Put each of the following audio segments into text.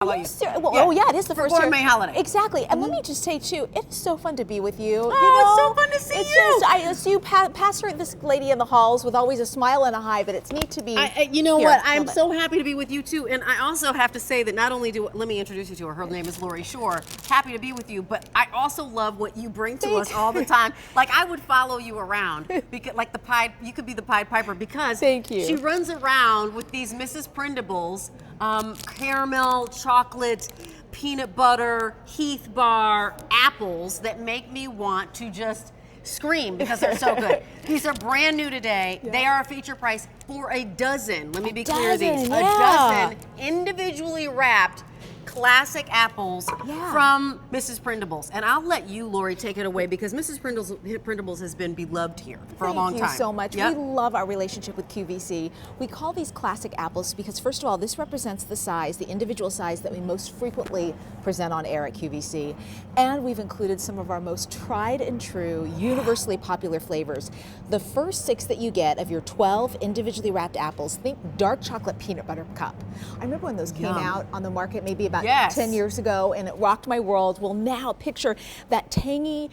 How about you? Well, oh yeah, it is the first year. Gourmet holiday. Exactly. And let me just say too, it is so fun to be with you. It's so fun to see you. I see you pass her this lady in the halls with always a smile and a hi, but it's neat to be. You know what? I'm so happy to be with you too. And I also have to say that not only let me introduce you to her. Her name is Lori Shore. Happy to be with you, but I also love what you bring to us all the time. Like I would follow you around because, like you could be the Pied Piper because Thank you. She runs around with these Mrs. Prindables, caramel, chocolate, peanut butter, Heath bar, apples that make me want to just scream because they're so good. These are brand new today. Yeah. They are a feature price for a dozen. Let me be clear, these. A dozen individually wrapped classic apples from Mrs. Prindables. And I'll let you, Lori, take it away because Mrs. Prindables has been beloved here for a long time. Thank you so much. Yep. We love our relationship with QVC. We call these classic apples because, first of all, this represents the size, the individual size that we most frequently present on air at QVC. And we've included some of our most tried and true, universally popular flavors. The first 6 that you get of your 12 individually wrapped apples, think dark chocolate peanut butter cup. I remember when those came out on the market maybe about 10 years ago, and it rocked my world. Well, now picture that tangy,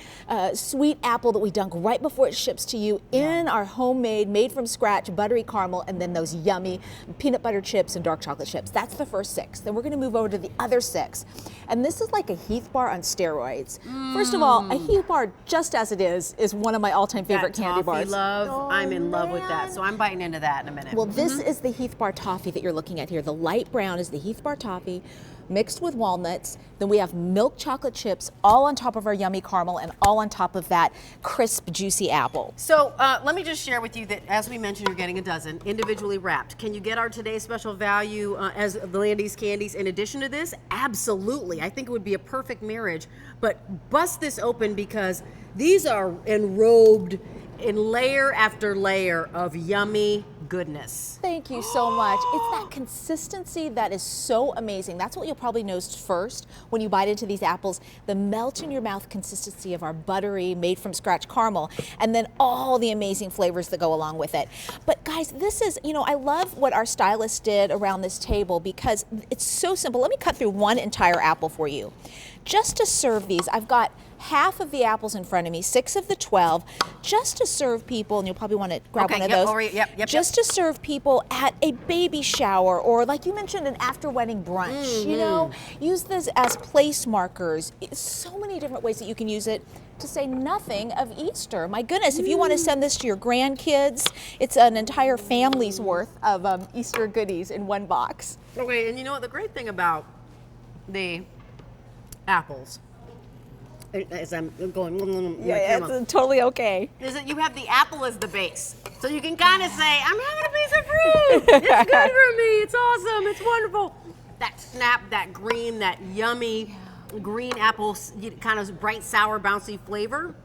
sweet apple that we dunk right before it ships to you in our homemade, made from scratch, buttery caramel, and then those yummy peanut butter chips and dark chocolate chips. That's the first 6. Then we're going to move over to the other 6. And this is like a Heath bar on steroids. First of all, a Heath bar, just as it is one of my all-time favorite candy bars. I'm in love with that. So I'm biting into that in a minute. Well, this is the Heath bar toffee that you're looking at here. The light brown is the Heath bar toffee, mixed with walnuts. Then we have milk chocolate chips all on top of our yummy caramel and all on top of that crisp, juicy apple. So let me just share with you that, as we mentioned, you're getting a dozen individually wrapped. Can you get our today's special value as the Landy's candies in addition to this? Absolutely. I think it would be a perfect marriage. But bust this open because these are enrobed in layer after layer of yummy goodness. Thank you so much. It's that consistency that is so amazing. That's what you'll probably notice first when you bite into these apples, the melt in your mouth consistency of our buttery, made from scratch caramel, and then all the amazing flavors that go along with it. But guys, this is, I love what our stylist did around this table because it's so simple. Let me cut through one entire apple for you. Just to serve these, I've got half of the apples in front of me, 6 of the 12, just to serve people, and you'll probably want to grab one of those. Just to serve people at a baby shower or, like you mentioned, an after-wedding brunch. Use this as place markers. So many different ways that you can use it, to say nothing of Easter. My goodness, if you want to send this to your grandkids, it's an entire family's worth of Easter goodies in one box. Okay, and you know what? The great thing about the apples, as I'm going, it's totally okay, is that you have the apple as the base. So you can kind of say, I'm having a piece of fruit. It's good for me. It's awesome. It's wonderful. That snap, that green, that yummy green apple, kind of bright, sour, bouncy flavor,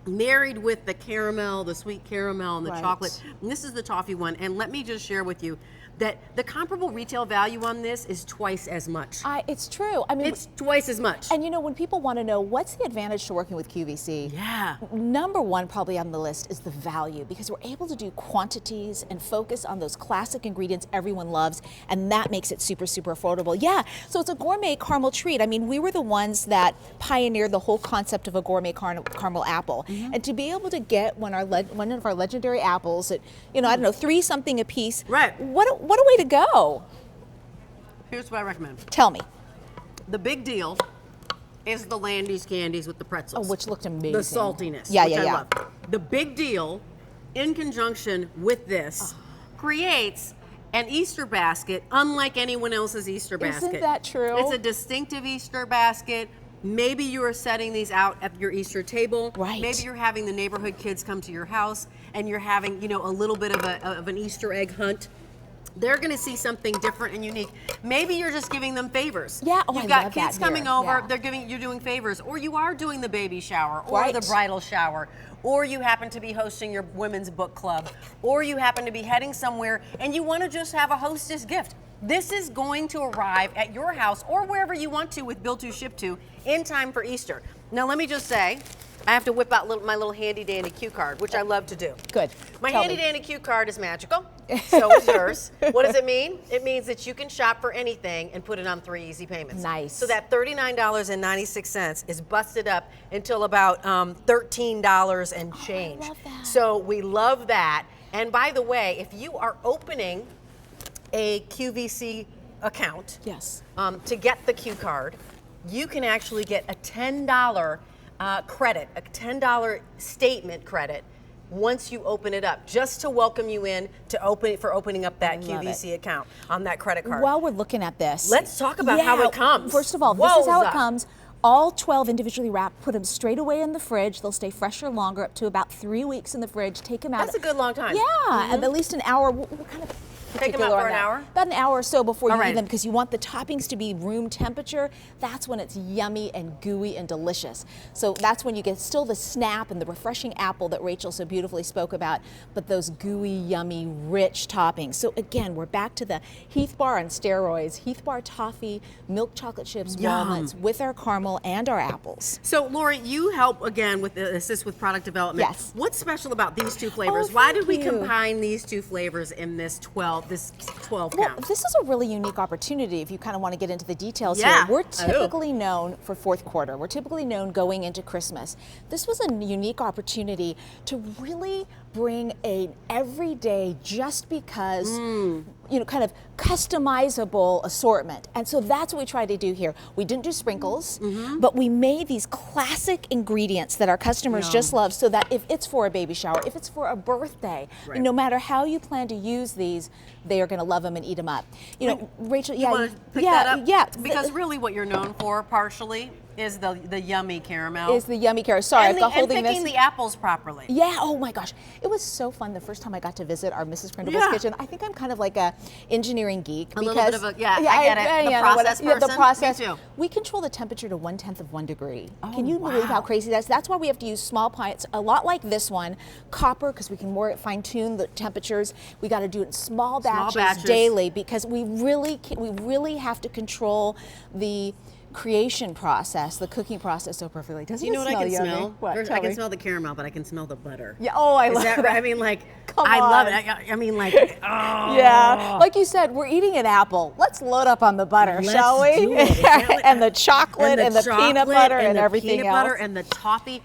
married with the caramel, the sweet caramel and the chocolate. And this is the toffee one. And let me just share with you that the comparable retail value on this is twice as much. It's true. I mean, it's twice as much. And when people want to know what's the advantage to working with QVC, number one probably on the list is the value, because we're able to do quantities and focus on those classic ingredients everyone loves, and that makes it super, super affordable. So it's a gourmet caramel treat. I mean, we were the ones that pioneered the whole concept of a gourmet caramel apple, and to be able to get one of our legendary apples at, I don't know, 3 something a piece. Right. What a way to go. Here's what I recommend. Tell me. The big deal is the Landy's candies with the pretzels. Which looked amazing. The saltiness, which I love. The big deal, in conjunction with this, creates an Easter basket unlike anyone else's Easter basket. Isn't that true? It's a distinctive Easter basket. Maybe you are setting these out at your Easter table. Right. Maybe you're having the neighborhood kids come to your house and you're having, a little bit of an Easter egg hunt. They're going to see something different and unique. Maybe you're just giving them favors. You've got kids coming over, you're doing favors, or you are doing the baby shower or the bridal shower, or you happen to be hosting your women's book club, or you happen to be heading somewhere and you want to just have a hostess gift. This is going to arrive at your house or wherever you want to with Bill to Ship To in time for Easter. Now let me just say, I have to whip out my little handy dandy cue card, which I love to do. Good. My handy dandy cue card is magical. So is yours. What does it mean? It means that you can shop for anything and put it on 3 easy payments. Nice. So that $39.96 is busted up until about $13 and change. I love that. So we love that. And by the way, if you are opening a QVC account, yes, to get the Q card, you can actually get a $10 credit, a $10 statement credit once you open it up, just to welcome you in to opening up that QVC account on that credit card. While we're looking at this, let's talk about how it comes. First of all, this is how it comes. All 12 individually wrapped, put them straight away in the fridge. They'll stay fresher longer, up to about 3 weeks in the fridge. Take them out. That's a good long time. Yeah, and at least an hour. We're kind of take them out for an hour? About an hour or so before you eat them, because you want the toppings to be room temperature. That's when it's yummy and gooey and delicious. So that's when you get still the snap and the refreshing apple that Rachel so beautifully spoke about, but those gooey, yummy, rich toppings. So again, we're back to the Heath Bar on steroids. Heath Bar toffee, milk chocolate chips, walnuts with our caramel and our apples. So Lori, you help again with assist with product development. Yes. What's special about these two flavors? Oh, Why did we thank you. combine these two flavors in this 12 Well, count? this is a really unique opportunity if you kind of want to get into the details Yeah, here. We're I do. typically known for fourth quarter. We're typically known going into Christmas. This was a unique opportunity to really bring an everyday, just because, you know, kind of customizable assortment. And so that's what we tried to do here. We didn't do sprinkles, but we made these classic ingredients that our customers just love, so that if it's for a baby shower, if it's for a birthday, no matter how you plan to use these, they are going to love them and eat them up. You know, Rachel, You want to pick that up? yeah. Because really what you're known for, partially, is the yummy caramel. Is the yummy caramel. Sorry, I've got holding and picking this. the apples properly. Yeah, oh my gosh. It was so fun the first time I got to visit our Mrs. Prindables kitchen. I think I'm kind of like a engineering geek. A little bit of a, I get it. The process person. The process. Me too. We control the temperature to 1/10 of 1 degree. Can you believe how crazy that is? That's why we have to use small pints, a lot like this one, copper, because we can more fine tune the temperatures. We got to do it in small batches daily, because we really have to control the creation process, the cooking process so perfectly. Doesn't you know it what I can yummy? smell? What? I can smell the caramel, but I can smell the butter. Yeah. Oh, I love that. that. I mean, like, Come I on. love it. I mean, like, oh. Yeah. Like you said, we're eating an apple. Let's load up on the butter, shall we? Do it. And the chocolate and the peanut butter and everything peanut else. butter and the toffee.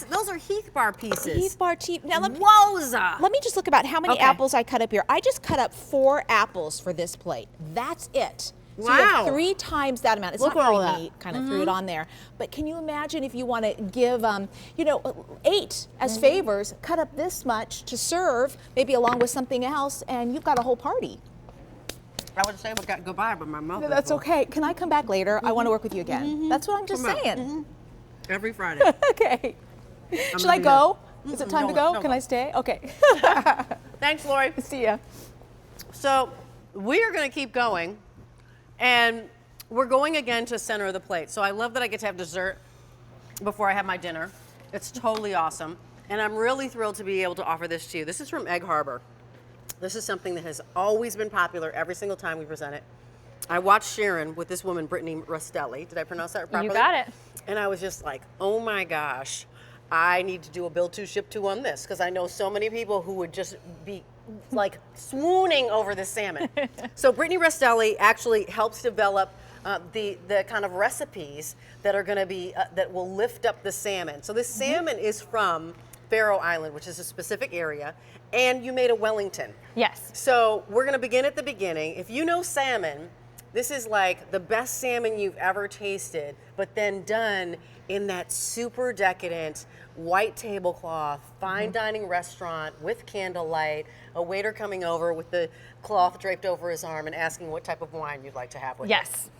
Those are Heath Bar pieces. Heath Bar tea. Now let me just look about how many apples I cut up here. I just cut up 4 apples for this plate. That's it. So you have 3 times that amount. It's not very neat, kind of threw it on there. But can you imagine if you want to give, 8 as favors, cut up this much to serve, maybe along with something else, and you've got a whole party. I would say we got goodbye, but my mouth is That's full. okay. Can I come back later? I want to work with you again. That's what I'm just saying. Every Friday. Okay. Should I go? Is it time to go? Can I stay? Okay. Thanks, Lori. See ya. So we are going to keep going. And we're going again to center of the plate. So I love that I get to have dessert before I have my dinner. It's totally awesome. And I'm really thrilled to be able to offer this to you. This is from Egg Harbor. This is something that has always been popular every single time we present it. I watched Sharon with this woman, Brittany Rostelli. Did I pronounce that properly? You got it. And I was just like, oh my gosh, I need to do a build 2, ship 2 on this, because I know so many people who would just be like swooning over this salmon. So Brittany Rostelli actually helps develop the kind of recipes that are going to be that will lift up the salmon. So this salmon is from Faroe Island, which is a specific area, and you made a Wellington. Yes. So we're going to begin at the beginning. If you know salmon, this is like the best salmon you've ever tasted, but then done in that super decadent white tablecloth, fine dining restaurant with candlelight, a waiter coming over with the cloth draped over his arm and asking what type of wine you'd like to have with Yes. it.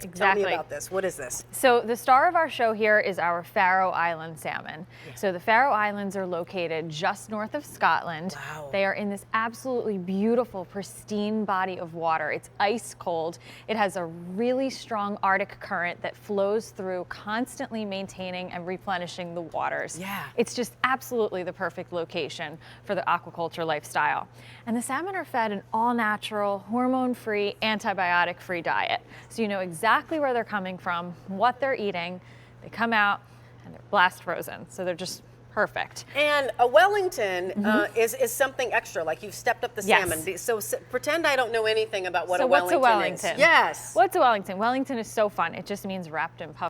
Exactly. Tell me about this. What is this? So the star of our show here is our Faroe Island salmon. So the Faroe Islands are located just north of Scotland. Wow. They are in this absolutely beautiful, pristine body of water. It's ice cold. It has a really strong Arctic current that flows through, constantly maintaining and replenishing the waters. Yeah. It's just absolutely the perfect location for the aquaculture lifestyle. And the salmon are fed an all-natural, hormone-free, antibiotic-free diet. So you know exactly where they're coming from, what they're eating. They come out and they're blast frozen. So they're just perfect. And a Wellington is something extra, like you've stepped up the Yes. salmon. So pretend I don't know anything about what So a what's Wellington a Wellington? is. Yes. What's a Wellington? Wellington is so fun. It just means wrapped in puff